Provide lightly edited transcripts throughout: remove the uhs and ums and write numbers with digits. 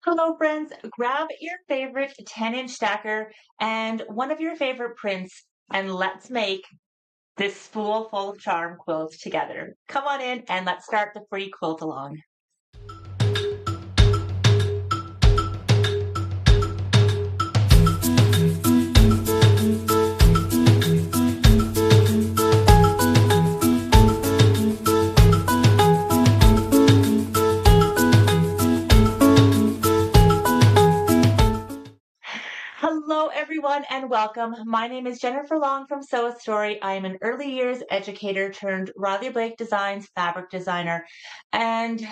Hello, friends. Grab your favorite 10-inch stacker and one of your favorite prints, and let's make this Spoolful of Charm quilt together. Come on in and let's start the free quilt along. Hello, everyone, and welcome. My name is Jennifer Long from Sew a Story. I am an early years educator turned Riley Blake Designs fabric designer and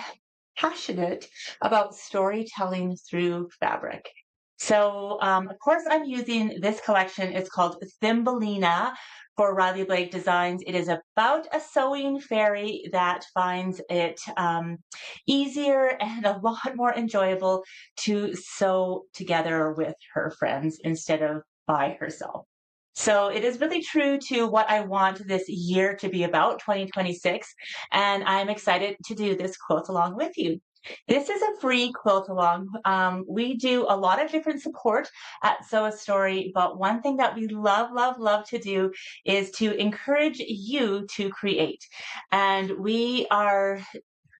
passionate about storytelling through fabric. So, of course, I'm using this collection. It's called Thimbelina for Riley Blake Designs. It is about a sewing fairy that finds it easier and a lot more enjoyable to sew together with her friends instead of by herself. So it is really true to what I want this year to be about, 2026, and I'm excited to do this quilt along with you. This is a free quilt along. We do a lot of different support at Sew a Story, but one thing that we love, love, love to do is to encourage you to create. And we are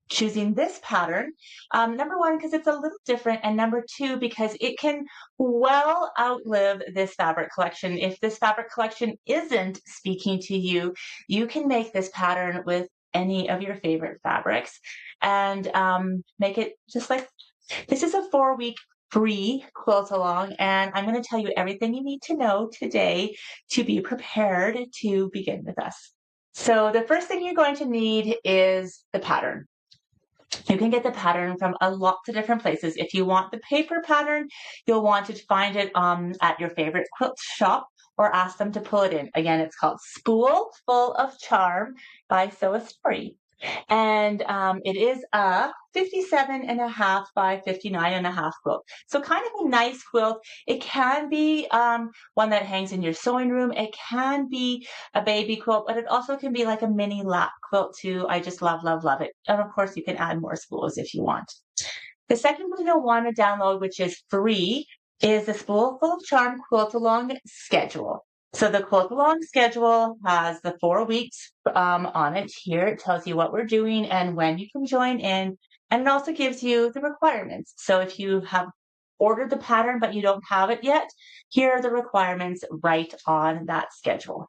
choosing this pattern. Number one, because it's a little different, and number two, because it can well outlive this fabric collection. If this fabric collection isn't speaking to you, you can make this pattern with any of your favorite fabrics and make it just like this. Is a 4-week free quilt along, and I'm going to tell you everything you need to know today to be prepared to begin with us. So the first thing you're going to need is the pattern. You can get the pattern from a lot of different places. If you want the paper pattern, you'll want to find it at your favorite quilt shop or ask them to pull it in. Again, it's called Spoolful of Charm by Sew a Story. And it is a 57.5 by 59.5 quilt. So kind of a nice quilt. It can be one that hangs in your sewing room. It can be a baby quilt, but it also can be like a mini lap quilt too. I just love, love, love it. And of course, you can add more spools if you want. The second one you'll want to download, which is free, is the Spoolful of Charm Quilt Along schedule. So the quilt along schedule has the 4 weeks on it here. It tells you what we're doing and when you can join in. And it also gives you the requirements. So if you have ordered the pattern, but you don't have it yet, here are the requirements right on that schedule.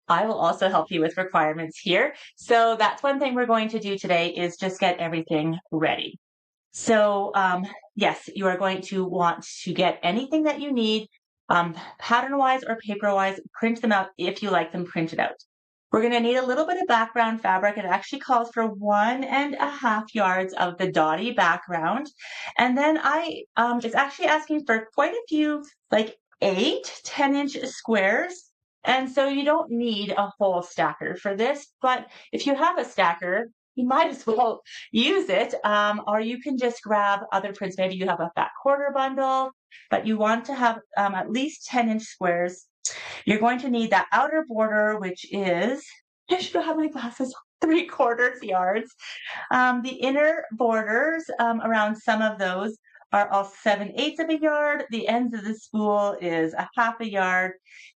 I will also help you with requirements here. So that's one thing we're going to do today is just get everything ready. So yes, you are going to want to get anything that you need, pattern-wise or paper-wise, print them out if you like them printed out. We're going to need a little bit of background fabric. It actually calls for 1.5 yards of the dotty background. And then it's actually asking for quite a few, like 8 10-inch squares. And so you don't need a whole stacker for this, but if you have a stacker, you might as well use it, or you can just grab other prints. Maybe you have a fat quarter bundle, but you want to have at least 10-inch squares. You're going to need that outer border, which is, I should have my glasses, 3/4 yards. The inner borders around some of those are all 7/8 of a yard. The ends of the spool is a 1/2 a yard.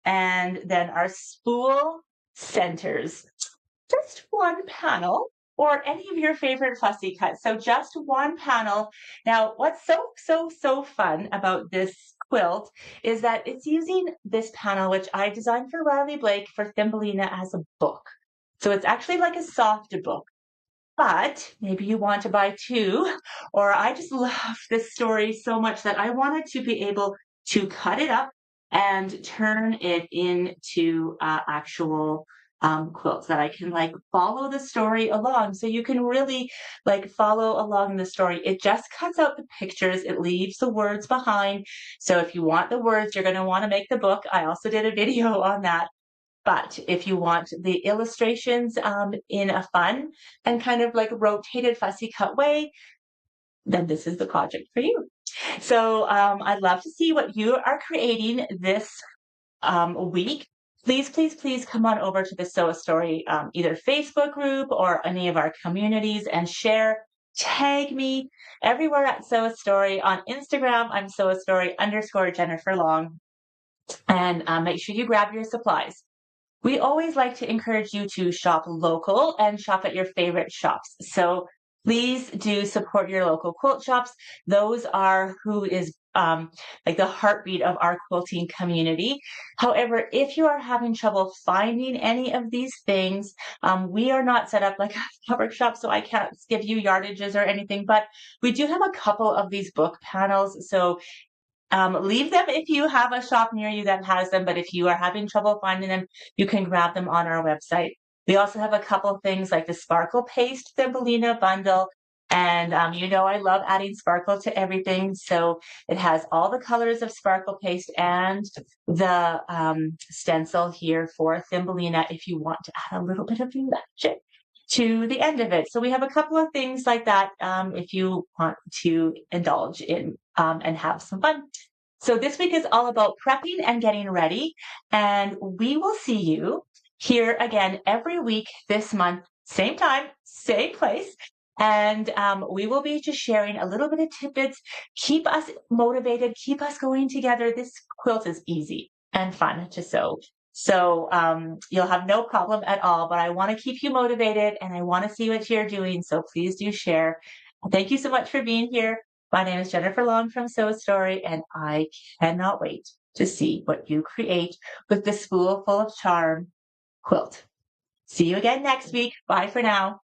And then our spool centers, just one panel or any of your favorite fussy cuts. So just one panel. Now, what's so fun about this quilt is that it's using this panel, which I designed for Riley Blake for Thimbelina as a book. So it's actually like a soft book. But maybe you want to buy two, or I just love this story so much that I wanted to be able to cut it up and turn it into actual quilts that I can like follow the story along. So you can really like follow along the story. It just cuts out the pictures. It leaves the words behind. So if you want the words, you're going to want to make the book. I also did a video on that. But if you want the illustrations in a fun and kind of like rotated fussy cut way, then this is the project for you. So I'd love to see what you are creating this week. Please, please, please come on over to the Sew a Story either Facebook group or any of our communities and share tag me everywhere at Sew a Story. On Instagram, I'm _Jennifer Long. And make sure you grab your supplies. We always like to encourage you to shop local and shop at your favorite shops. So please do support your local quilt shops. Those are who is like the heartbeat of our quilting community. However, if you are having trouble finding any of these things, we are not set up like a fabric shop, so I can't give you yardages or anything, but we do have a couple of these book panels. So leave them if you have a shop near you that has them, but if you are having trouble finding them, you can grab them on our website. We also have a couple things like the Sparkle Paste Thimbelina bundle. And you know I love adding sparkle to everything. So it has all the colors of Sparkle Paste and the stencil here for Thimbelina if you want to add a little bit of magic to the end of it. So we have a couple of things like that if you want to indulge in and have some fun. So this week is all about prepping and getting ready. And we will see you here again every week this month, same time, same place. And we will be just sharing a little bit of tidbits, keep us motivated, keep us going together. This quilt is easy and fun to sew. So you'll have no problem at all, but I want to keep you motivated and I want to see what you're doing. So please do share. Thank you so much for being here. My name is Jennifer Long from Sew a Story, and I cannot wait to see what you create with the Spoolful of Charm quilt. See you again next week. Bye for now.